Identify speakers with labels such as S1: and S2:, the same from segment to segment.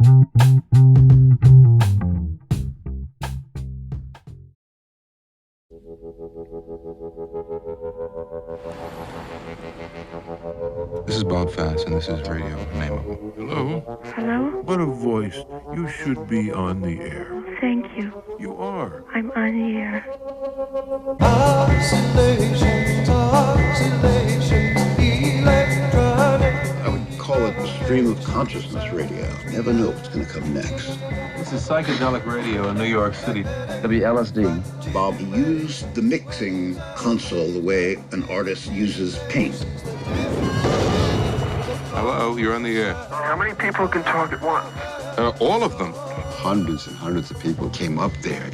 S1: This is Bob Fass, and this is Radio Unnameable.
S2: Hello?
S3: Hello?
S2: What a voice. You should be on the air.
S3: Thank you.
S2: You are.
S3: I'm on the air.
S4: Oscillation, electronic.
S5: I would call it stream of consciousness radio. Never know what's going to come next.
S6: This is psychedelic radio in New York City.
S7: WLSD.
S5: Bob used the mixing console the way an artist uses paint.
S1: Hello, you're on the air.
S8: How many people can talk at once?
S1: All of them.
S9: Hundreds and hundreds of people came up there,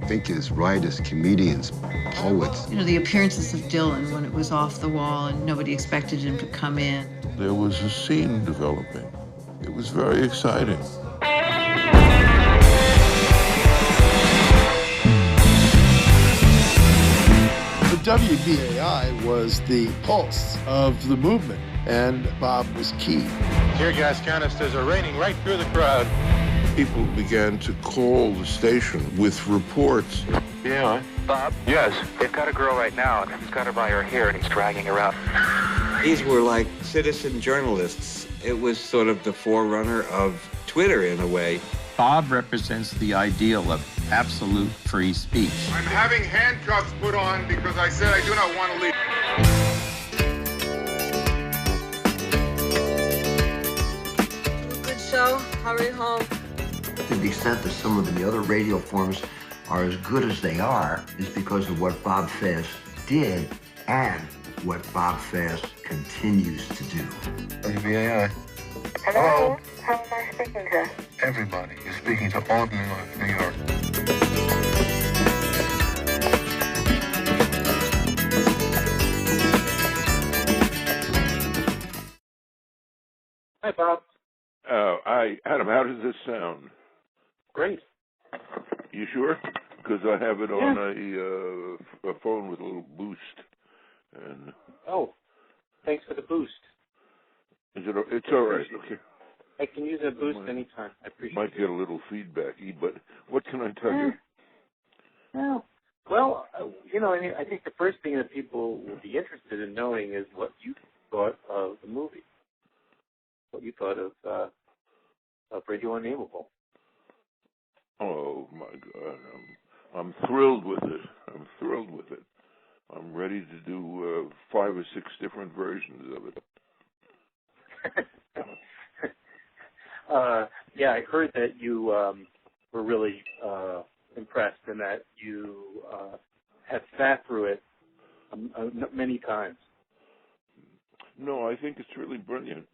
S9: thinkers, writers, comedians, poets.
S10: The appearances of Dylan when it was off the wall and nobody expected him to come in.
S2: There was a scene developing. It was very exciting.
S11: The WBAI was the pulse of the movement, and Bob was key.
S12: Tear gas canisters are raining right through the crowd.
S2: People began to call the station with reports.
S12: Yeah.
S8: Bob?
S12: Yes.
S8: They've got a girl right now, and he's got her by her hair, and he's dragging her out.
S13: These were like citizen journalists. It was sort of the forerunner of Twitter in a way.
S14: Bob represents the ideal of absolute free speech.
S12: I'm having handcuffs put on because I said I do not want to leave.
S10: Good show. Hurry home.
S7: To the extent that some of the other radio forms are as good as they are is because of what Bob Fass did and what Bob Fass continues to do.
S12: WBAI.
S3: Hello? How am I speaking to?
S12: Everybody is speaking to Albany, New York.
S8: Hi, Bob.
S2: Adam, how does this sound?
S8: Great.
S2: You sure? Because I have it on a phone with a little boost. And
S8: Oh, thanks for the boost.
S2: is it? It's all right. Okay.
S8: I can use a boost anytime. I appreciate it.
S2: Might get a little feedbacky, but what can I tell you?
S8: Well, I think the first thing that people will be interested in knowing is what you thought of the movie. What you thought of Radio Unnameable.
S2: Oh my God, I'm thrilled with it. I'm ready to do 5 or 6 different versions of it.
S8: Yeah, I heard that you were really impressed and that you had sat through it many times.
S2: No, I think it's really brilliant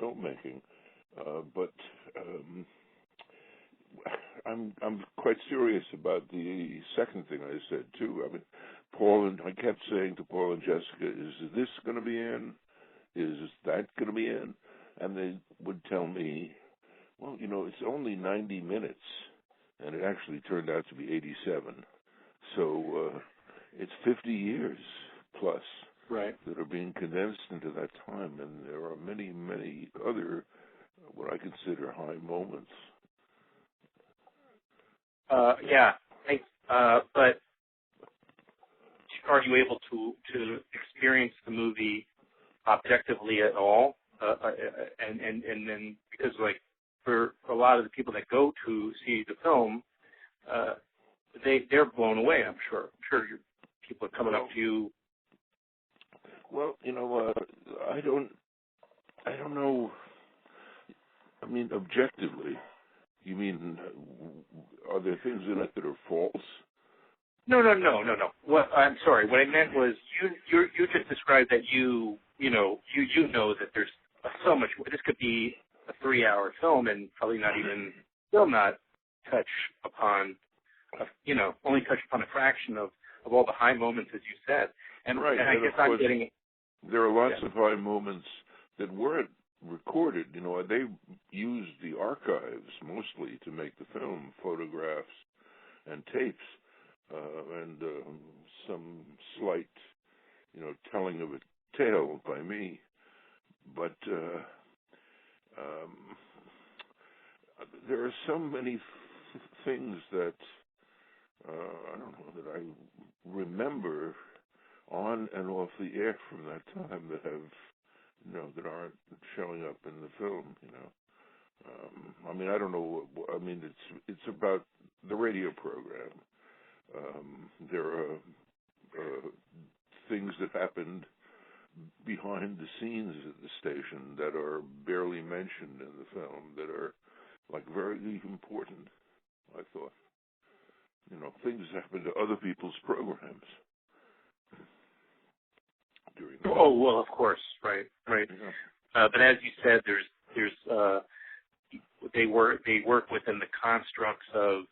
S2: filmmaking, but I'm quite serious about the second thing I said too. I mean, I kept saying to Paul and Jessica, "Is this going to be in? Is that going to be in?" And they would tell me, "Well, it's only 90 minutes," and it actually turned out to be 87. So it's 50 years plus.
S8: Right.
S2: That are being condensed into that time, and there are many, many other what I consider high moments.
S8: Yeah, but are you able to experience the movie objectively at all? And then because for a lot of the people that go to see the film, they're blown away. I'm sure people are coming up to you.
S2: Well, I don't know. I mean, objectively, you mean, are there things in it that are false?
S8: No. What I'm sorry. What I meant was you just described that you know that there's so much. This could be a 3-hour film and probably still not touch upon, only touch upon a fraction of all the high moments, as you said. And,
S2: right.
S8: And I guess I'm getting.
S2: There are lots of high moments that weren't recorded. They used the archives mostly to make the film, photographs and tapes, and some slight, telling of a tale by me. But there are so many things that I don't know that I remember on and off the air from that time that have, that aren't showing up in the film. I mean, I don't know. I mean, it's about the radio program. There are things that happened behind the scenes at the station that are barely mentioned in the film that are like very important, I thought. Things happen to other people's programs during the
S8: Oh, well, of course, right.
S2: Yeah.
S8: But as you said, there's they work within the constructs of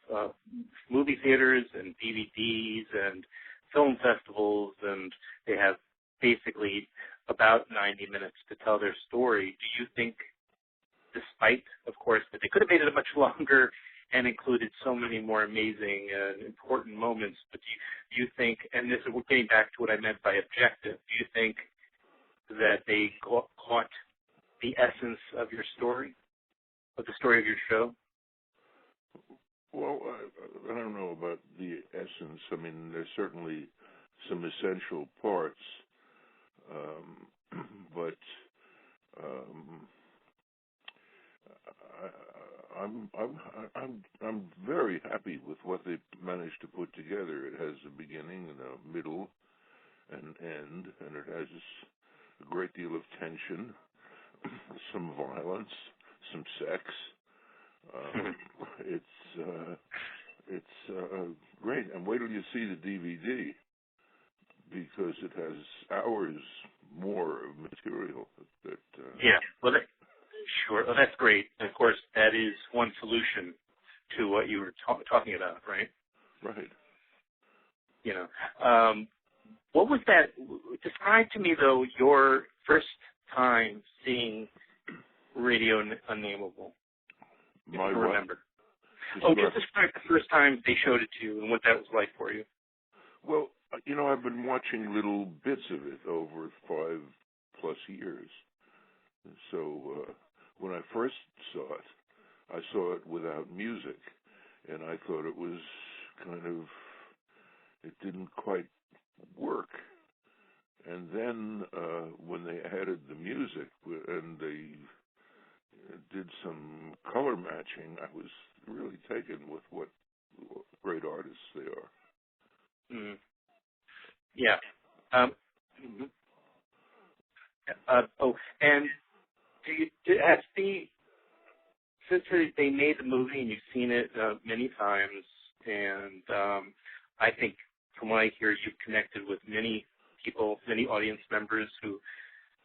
S8: movie theaters and DVDs and film festivals, and they have basically about 90 minutes to tell their story. Do you think, despite, of course, that they could have made it much longer and included so many more amazing and important moments, but do you think, and this is getting back to what I meant by objective, do you think that they caught the essence of your story, of the story of your show?
S2: Well, I don't know about the essence. I mean, there's certainly some essential parts, but I'm very happy with what they managed to put together. It has a beginning and a middle and end, and it has a great deal of tension, some violence, some sex. It's great. And wait till you see the DVD, because it has hours more of material.
S8: Yeah, well, sure. Well, that's great. And of course, that is one solution to what you were talking about, right?
S2: Right.
S8: What was that? Describe to me, though, your first time seeing Radio Unnameable.
S2: My
S8: if you remember. Just describe the first time they showed it to you and what that was like for you.
S2: Well, I've been watching little bits of it over 5+ years. So when I first saw it, I saw it without music, and I thought it was it didn't quite work. And then when they added the music and they did some color matching, I was really taken with what great artists they are.
S8: Mm. Yeah. And since they made the movie and you've seen it many times, and I think from what I hear, you've connected with many people, many audience members who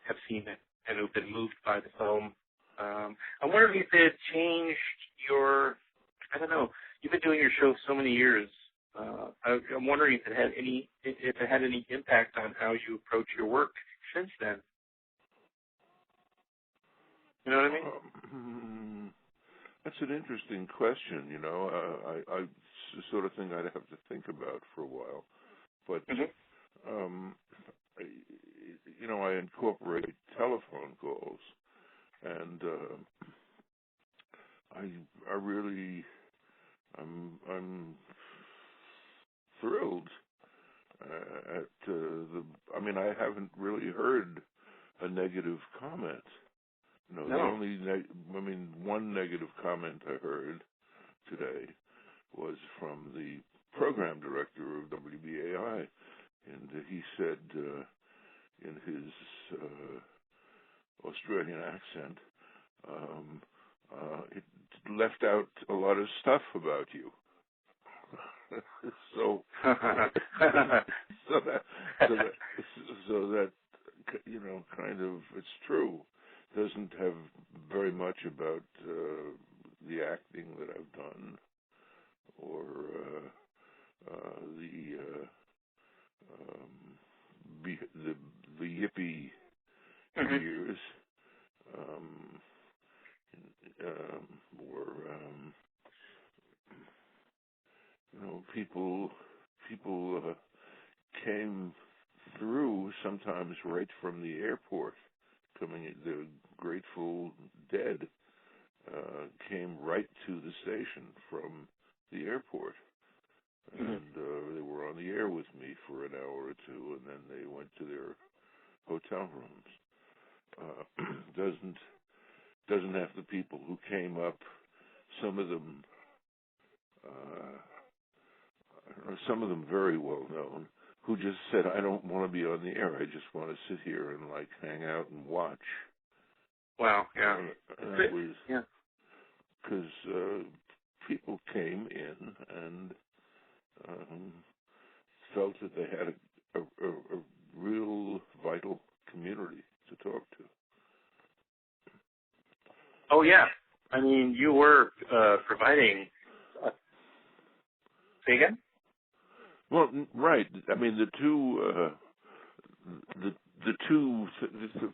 S8: have seen it and who've been moved by the film. I'm wondering if it changed you've been doing your show so many years. I'm wondering if it had any impact on how you approach your work since then. You know what I mean?
S2: That's an interesting question. I it's the sort of thing I'd have to think about for a while. But I incorporate telephone calls, and I'm thrilled at I haven't really heard a negative comment. No. The only one negative comment I heard today was from the program director of WBAI, and he said in his Australian accent, it left out a lot of stuff about you. so that kind of, it's true. Doesn't have very much about the acting that I've done or the yippie years, or people came through sometimes right from the airport, coming in, the Grateful Dead, came right to the station from the airport. And they were on the air with me for an hour or two, and then they went to their hotel rooms. Doesn't have the people who came up, some of them very well known, who just said, I don't want to be on the air, I just want to sit here and like hang out and watch.
S8: Wow, yeah.
S2: That was because people came in and felt that they had a real vital community to talk to.
S8: Oh, yeah. I mean, you were providing... say again?
S2: Well, right. I mean, the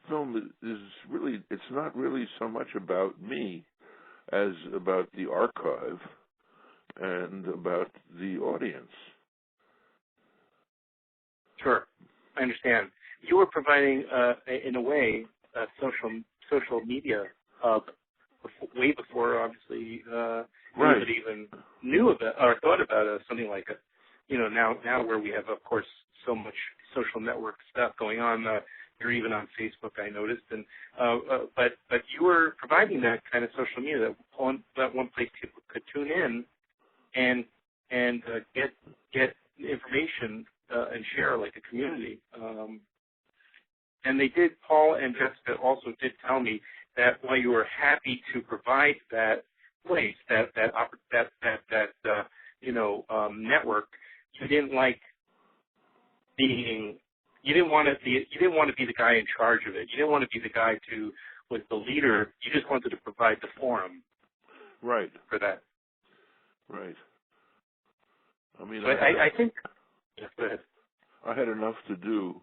S2: film is really, it's not really so much about me as about the archive and about the audience.
S8: Sure, I understand. You were providing, in a way, a social media hub way before, obviously, anybody even knew about or thought about something like it. You know, now where we have, of course, so much social network stuff going on. You're even on Facebook, I noticed, and but you were providing that kind of social media, that one place people could tune in and get information and share like a community. And they did. Paul and Jessica also did tell me that while you were happy to provide that place, that network, you didn't like being. You didn't want to be the guy in charge of it. You didn't want to be the guy who was the leader. You just wanted to provide the forum.
S2: Right.
S8: For that.
S2: Right. I mean,
S8: I think. Yeah, go ahead.
S2: I had enough to do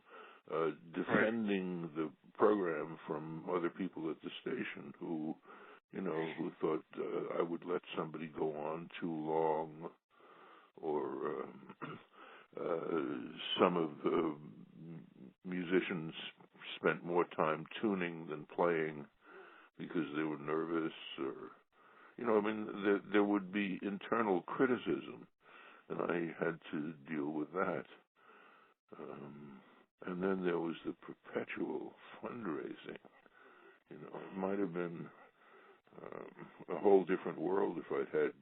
S2: defending the program from other people at the station who thought I would let somebody go on too long, or some of the musicians spent more time tuning than playing because they were nervous, or there would be internal criticism, and I had to deal with that. And then there was the perpetual fundraising. It might have been a whole different world if I'd had,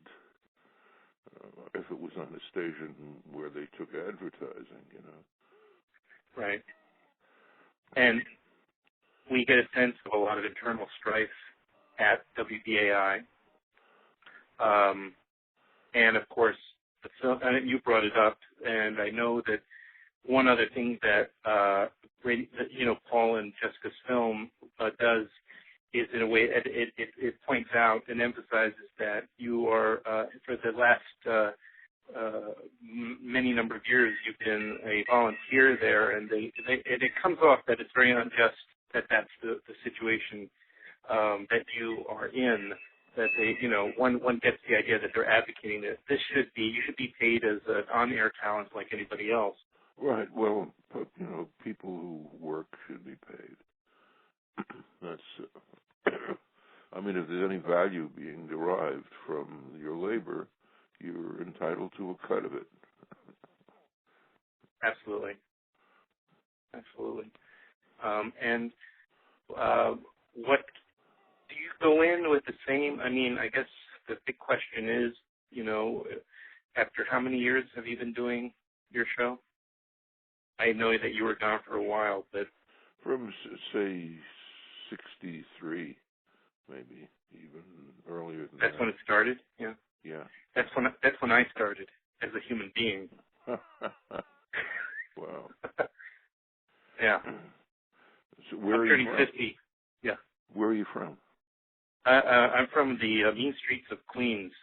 S2: if it was on a station where they took advertising,
S8: Right. And we get a sense of a lot of internal strife at WBAI. And of course, the film, and you brought it up, and I know that one other thing that Paul and Jessica's film does is, in a way, it points out and emphasizes that you are, for the last many number of years, you've been a volunteer there, and it comes off that it's very unjust that that's the situation that you are in. That they, one gets the idea that they're advocating that you should be paid as an on-air talent like anybody else.
S2: Right. Well, people who work should be paid. That's. I mean, if there's any value being derived from your labor, you're entitled to a cut of it.
S8: Absolutely. Absolutely. And what do you go in with the same? I mean, I guess the big question is, after how many years have you been doing your show? I know that you were gone for a while, but
S2: from say 63, maybe even earlier than that.
S8: That's when it started. Yeah.
S2: Yeah.
S8: That's when I started as a human being.
S2: Wow.
S8: Yeah.
S2: So where
S8: I'm
S2: are you from?
S8: 50. Yeah.
S2: Where are you from?
S8: I'm from the mean streets of Queens.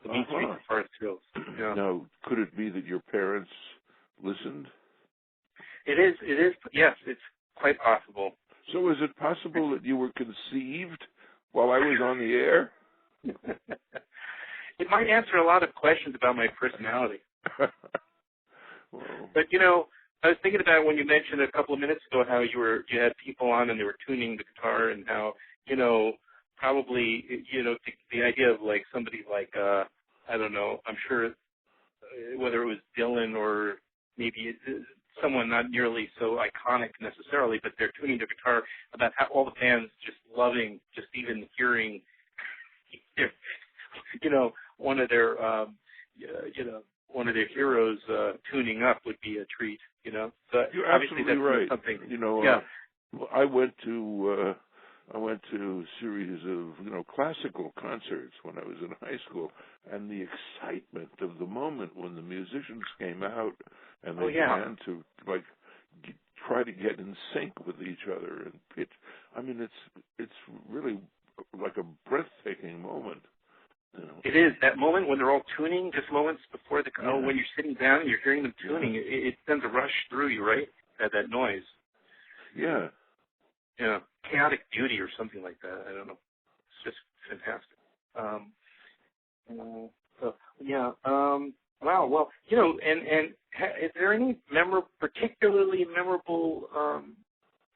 S8: The mean streets of Forest Hills. Yeah.
S2: Now, could it be that your parents listened?
S8: It is. Yes, it's quite possible.
S2: So is it possible that you were conceived while I was on the air?
S8: It might answer a lot of questions about my personality.
S2: Well,
S8: but I was thinking about when you mentioned a couple of minutes ago how you had people on and they were tuning the guitar, and how probably, the idea of like somebody like, I don't know, I'm sure whether it was Dylan or maybe someone not nearly so iconic necessarily, but they're tuning their guitar about how all the fans just loving, just even hearing, one of their, one of their heroes tuning up would be a treat, So
S2: you're
S8: obviously
S2: absolutely
S8: that's
S2: right.
S8: something.
S2: I went to a series of classical concerts when I was in high school, and the excitement of the moment when the musicians came out and they began to try to get in sync with each other and pitch. I mean, it's really like a breathtaking moment.
S8: It is that moment when they're all tuning, just moments before when you're sitting down and you're hearing them tuning. It sends a rush through you, right? That noise.
S2: Yeah.
S8: Chaotic beauty or something like that. I don't know. It's just fantastic. Wow. Well, and is there any particularly memorable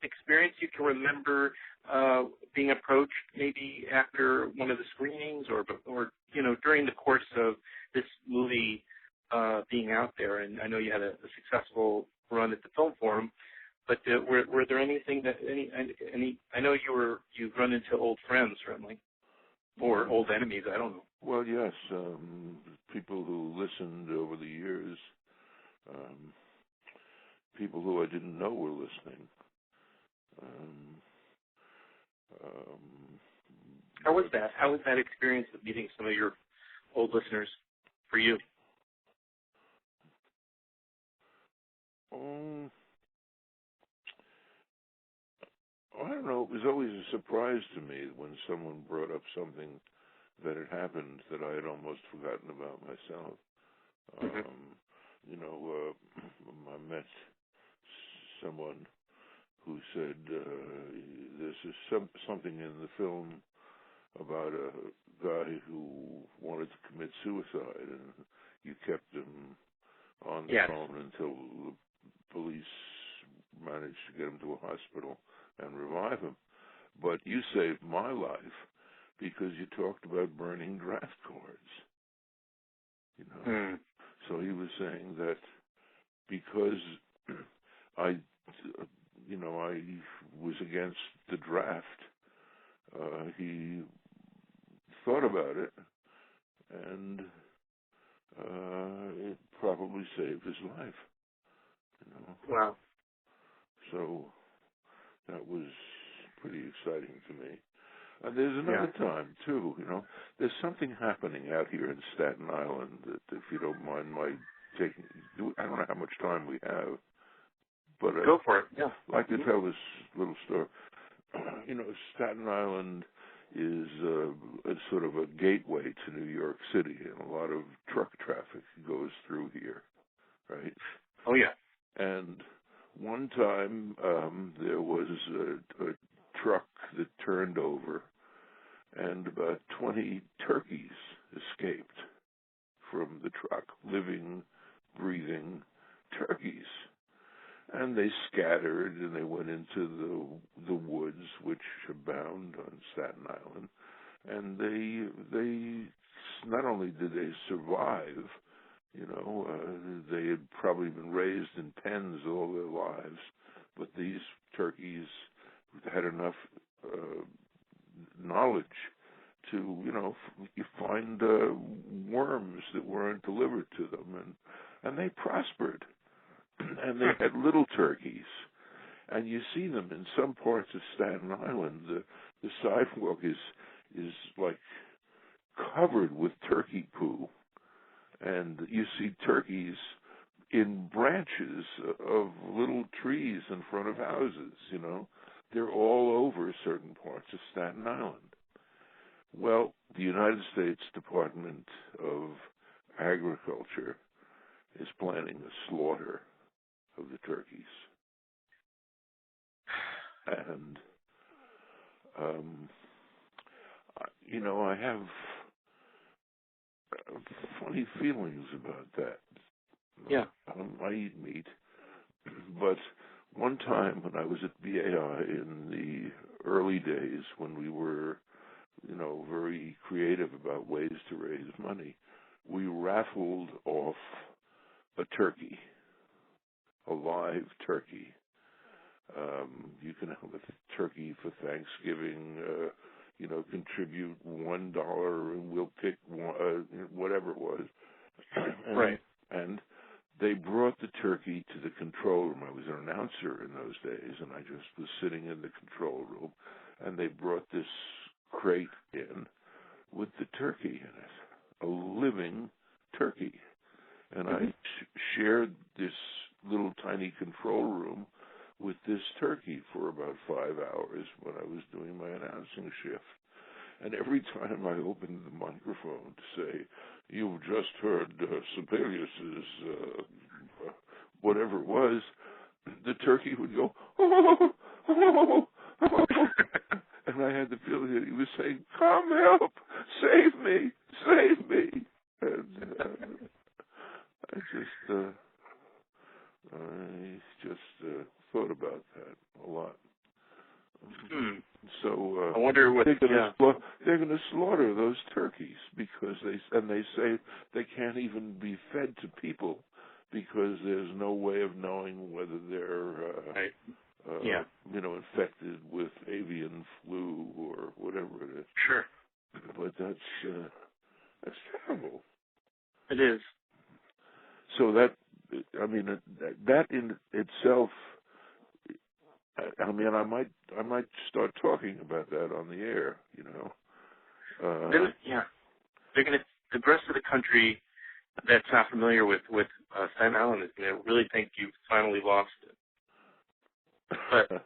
S8: experience you can remember being approached maybe after one of the screenings or during the course of this movie being out there? And I know you had a successful run at the Film Forum. But were there anything that any? I know you've run into old friends certainly, or old enemies. I don't know.
S2: Well, yes, people who listened over the years, people who I didn't know were listening.
S8: How was that? How was that experience of meeting some of your old listeners for you?
S2: I don't know. It was always a surprise to me when someone brought up something that had happened that I had almost forgotten about myself. I met someone who said this is something in the film about a guy who wanted to commit suicide, and you kept him on the phone until the police managed to get him to a hospital and revive him. But you saved my life because you talked about burning draft cards. So he was saying that because I was against the draft, he thought about it, and it probably saved his life.
S8: Wow.
S2: So that was pretty exciting to me. And there's another time, too, There's something happening out here in Staten Island that, if you don't mind my taking... I don't know how much time we have, but
S8: go for it,
S2: I'd like to tell this little story. Staten Island is sort of a gateway to New York City, and a lot of truck traffic goes through here, right?
S8: Oh, yeah.
S2: And one time there was a truck that turned over, and about 20 turkeys escaped from the truck, living, breathing turkeys. And they scattered, and they went into the woods, which abound on Staten Island. And they not only did they survive, they had probably been raised in pens all their lives, but these turkeys had enough knowledge to, find worms that weren't delivered to them, and they prospered. And they had little turkeys, and you see them in some parts of Staten Island. The sidewalk is like covered with turkey poo, and you see turkeys in branches of little trees in front of houses. They're all over certain parts of Staten Island. Well, the United States Department of Agriculture is planning a slaughter of the turkeys. And, I have funny feelings about that.
S8: Yeah.
S2: I eat meat. But one time when I was at BAI in the early days when we were very creative about ways to raise money. We raffled off a turkey, a live turkey. You can have a turkey for Thanksgiving, contribute $1 and we'll pick whatever it was.
S8: Right.
S2: And they brought the turkey to the control room. I was an announcer in those days, and I just was sitting in the control room, and they brought this crate in with the turkey in it, a living turkey. And I shared this little tiny control room with this turkey for about 5 hours when I was doing my announcing shift. And every time I opened the microphone to say, "You've just heard Sibelius's whatever it was," the turkey would go, "Oh, oh, oh." And I had the feeling that he was saying, "Come help, save me, save me." And I just thought about that a lot. So
S8: I wonder what
S2: they're going to slaughter those turkeys because they say they can't even be fed to people because there's no way of knowing whether they're infected with avian flu or whatever it is.
S8: Sure.
S2: But that's terrible.
S8: It is.
S2: So that in itself, I might start talking about that on the air,
S8: They're going to, the rest of the country that's not familiar with Staten Island is going to really think you've finally lost it. But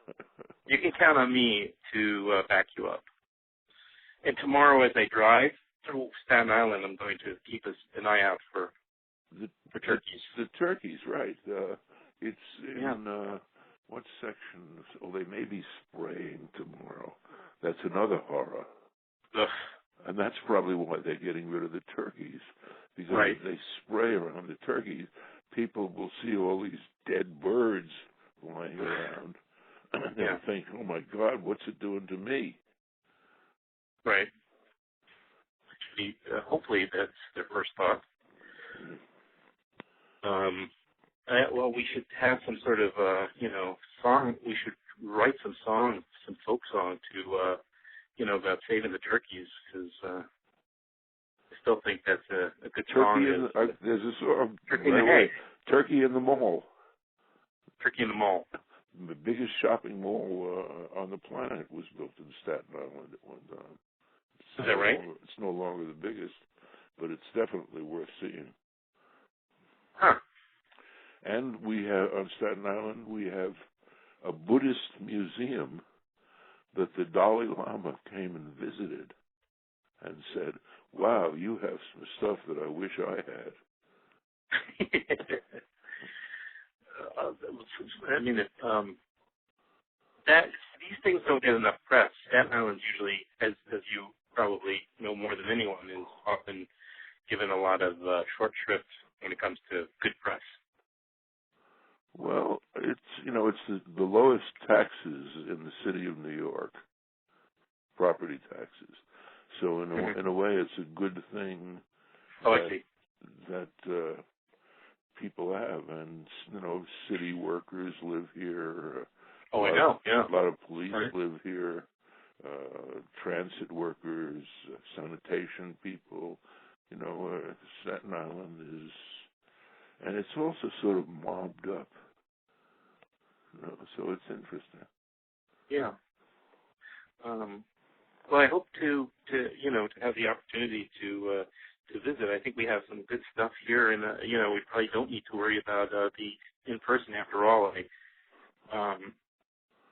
S8: you can count on me to back you up. And tomorrow as I drive through Staten Island, I'm going to keep an eye out for turkeys.
S2: The turkeys, right. It's in, what section? Oh, they may be spraying tomorrow. That's another horror.
S8: Ugh.
S2: And that's probably why they're getting rid of the turkeys. Because if they spray around the turkeys, people will see all these dead birds lying around. And they'll think, "Oh, my God, what's it doing to me?"
S8: Right. Actually, hopefully that's their first thought. Well, we should have some sort of, song. We should write some song, some folk song to, about saving the turkeys, because I still think that's a good song.
S2: There's a song.
S8: Turkey in the Hay.
S2: Turkey in the Mall.
S8: Turkey in the Mall.
S2: The biggest shopping mall on the planet was built in Staten Island at one time.
S8: Is that right?
S2: It's no longer the biggest, but it's definitely worth seeing.
S8: Huh.
S2: And we have, on Staten Island, we have a Buddhist museum that the Dalai Lama came and visited and said, "Wow, you have some stuff that I wish I had."
S8: These things don't get enough press. Staten Island usually, as you probably know more than anyone, is often given a lot of short shrift when it comes to good press.
S2: Well, it's the lowest taxes in the city of New York, property taxes. So in a way, it's a good thing that people have, and city workers live here.
S8: I know. Yeah.
S2: A lot of police live here. Transit workers, sanitation people. Staten Island is, and it's also sort of mobbed up. So it's interesting.
S8: Yeah. Well, I hope to have the opportunity to visit. I think we have some good stuff here, and we probably don't need to worry about the in person. After all, I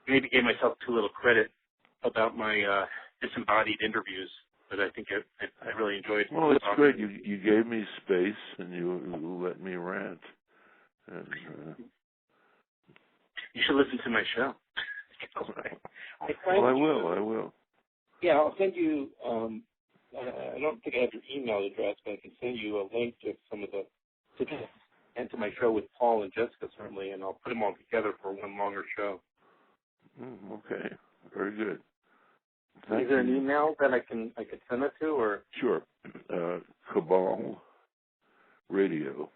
S8: maybe gave myself too little credit about my disembodied interviews, but I think I really enjoyed.
S2: Well, it's great. You gave me space, and you let me rant. And,
S8: you should listen to my show.
S2: I will.
S8: Yeah, I'll send you. I don't think I have your email address, but I can send you a link to some of and to my show with Paul and Jessica, certainly, and I'll put them all together for one longer show.
S2: Okay, very good.
S8: Is there an email that I could send it to, or?
S2: Sure. Cabal Radio.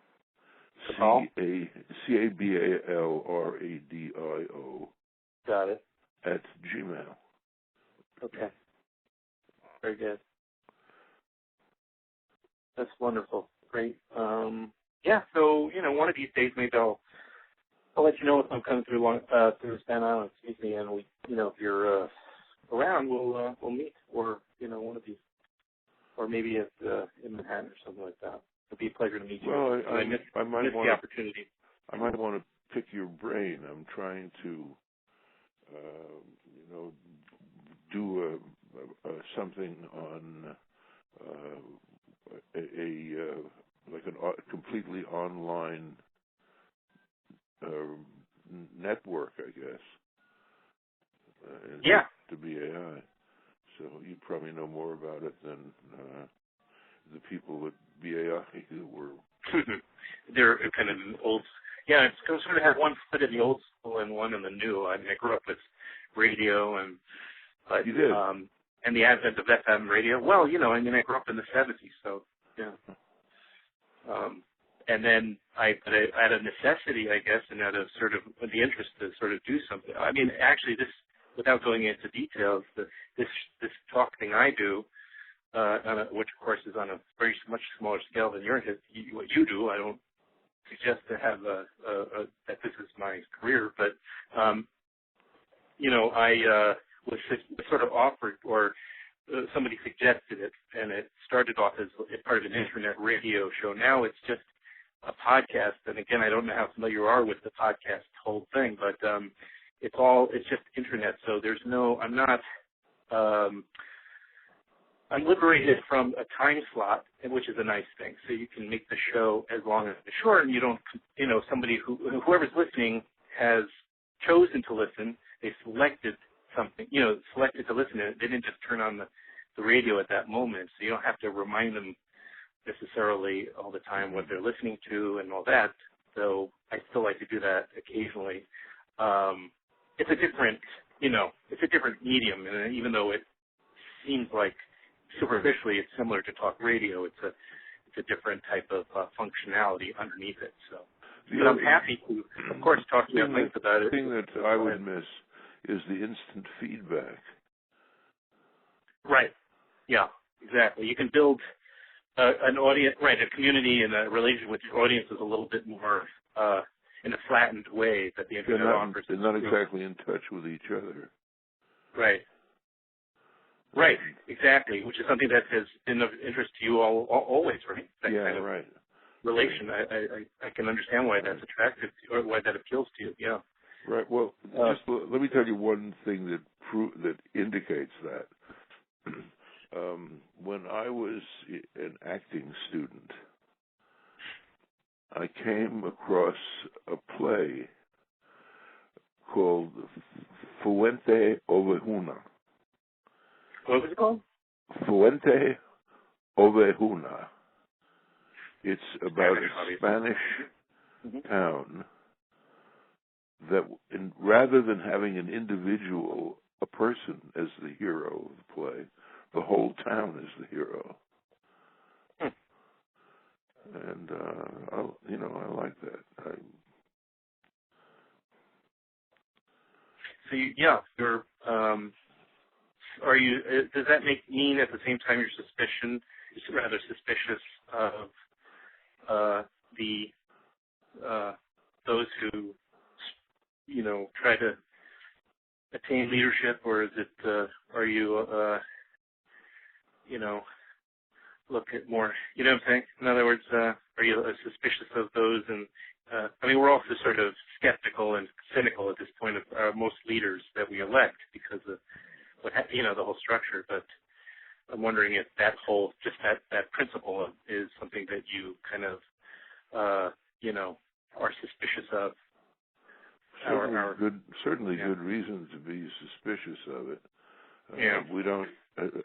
S8: Cabal?
S2: CABALRADIO.
S8: Got it.
S2: At Gmail.
S8: Okay. Very good. That's wonderful. Great. Yeah. So one of these days maybe I'll let you know if I'm coming through Staten Island. Excuse me, and we, if you're around, we'll meet, or one of these, or maybe at in Manhattan or something like that. It'd be a pleasure to meet you.
S2: Well,
S8: I missed the opportunity.
S2: I might want to pick your brain. I'm trying to, do something on like a completely online network, I guess.
S8: Yeah.
S2: To BAI. So you probably know more about it than the people at BAI who were.
S8: They're kind of old. Yeah, it's going to sort of have one foot in the old school and one in the new. I mean, I grew up with radio but
S2: you did.
S8: And the advent of FM radio. Well, I grew up in the 70s, so yeah. And then out of necessity, I guess, and out of sort of the interest to sort of do something. I mean, actually, this, without going into details, this talk thing I do, which of course is on a very much smaller scale than what you do. I don't suggest to have that this is my career, but I was sort of offered, or somebody suggested it, and it started off as part of an internet radio show. Now it's just a podcast, and again, I don't know how familiar you are with the podcast whole thing, but it's just internet. So I'm liberated from a time slot, which is a nice thing. So you can make the show as long as it's short, and you don't, somebody whoever's listening has chosen to listen. They selected something, selected to listen to it. They didn't just turn on the radio at that moment. So you don't have to remind them necessarily all the time what they're listening to and all that. So I still like to do that occasionally. It's a different, it's a different medium, and even though it seems like superficially it's similar to talk radio, it's a different type of functionality underneath it. So, but I'm happy to, of course, talk to you at length about it.
S2: The thing that I would miss is the instant feedback.
S8: Right. Yeah. Exactly. You can build an audience, right? A community and a relationship with your audience is a little bit more in a flattened way that the internet offers.
S2: They're not exactly in touch with each other.
S8: Right. Right, exactly, which is something that has been of interest to you always, right? That kind of
S2: right.
S8: Relation. I can understand why that's attractive to you, or why that appeals to you, yeah.
S2: Right, well, just let me tell you one thing that indicates that. When I was an acting student, I came across a play called Fuente Ovejuna.
S8: What was it called?
S2: Fuente Ovejuna. It's about a Spanish town that, rather than having an individual, a person as the hero of the play, the whole town is the hero. And I like that.
S15: So you're. Are you? Does that mean at the same time you're rather suspicious of those who try to attain leadership, or is it? Are you look at more? You know what I'm saying? In other words, are you suspicious of those? And we're also sort of skeptical and cynical at this point of most leaders that we elect because of the whole structure. But I'm wondering if that whole, just that principle is something that you kind of, are suspicious of.
S2: Certainly good reason to be suspicious of it. We don't,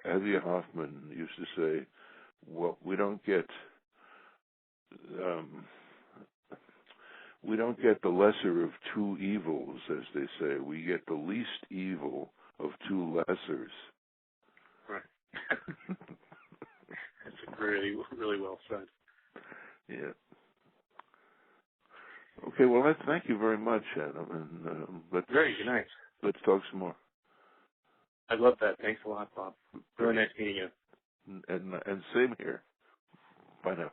S2: Avi Hoffman used to say, we don't get the lesser of two evils, as they say. We get the least evil of two lessers.
S15: That's really, really well said.
S2: Yeah. Okay, well, thank you very much, Adam. And
S15: Very nice.
S2: Let's talk some more.
S15: I love that. Thanks a lot, Bob. Really nice meeting you.
S2: And same here. Bye now.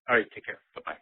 S15: All right, take care. Bye-bye.